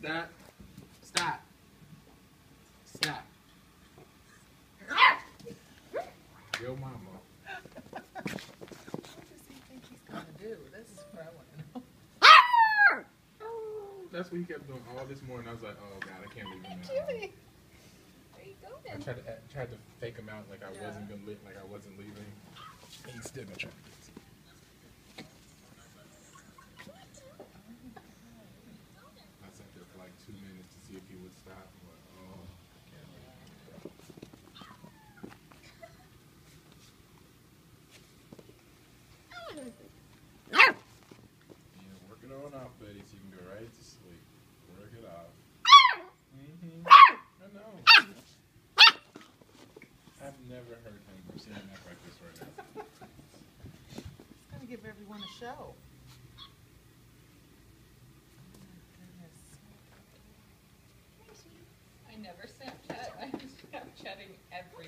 Stop. Stop. Stop. Yo, mama. What does he think he's gonna do? This is what I want to know. That's what he kept doing all this morning. I was like, oh God, I can't leave him out. Jimmy, where you I going? tried to fake him out like I Yeah. wasn't gonna like I wasn't leaving. And he's still gonna try to do this. I sat there for like 2 minutes to see if he would stop. I'm like, oh, I can't leave him. Yeah, work it on off, buddy, so you can go right to sleep. Work it off. I know. I've never heard him sing that like this right now. He's gonna give everyone a show. I never Snapchat. I'm Snapchatting everyone.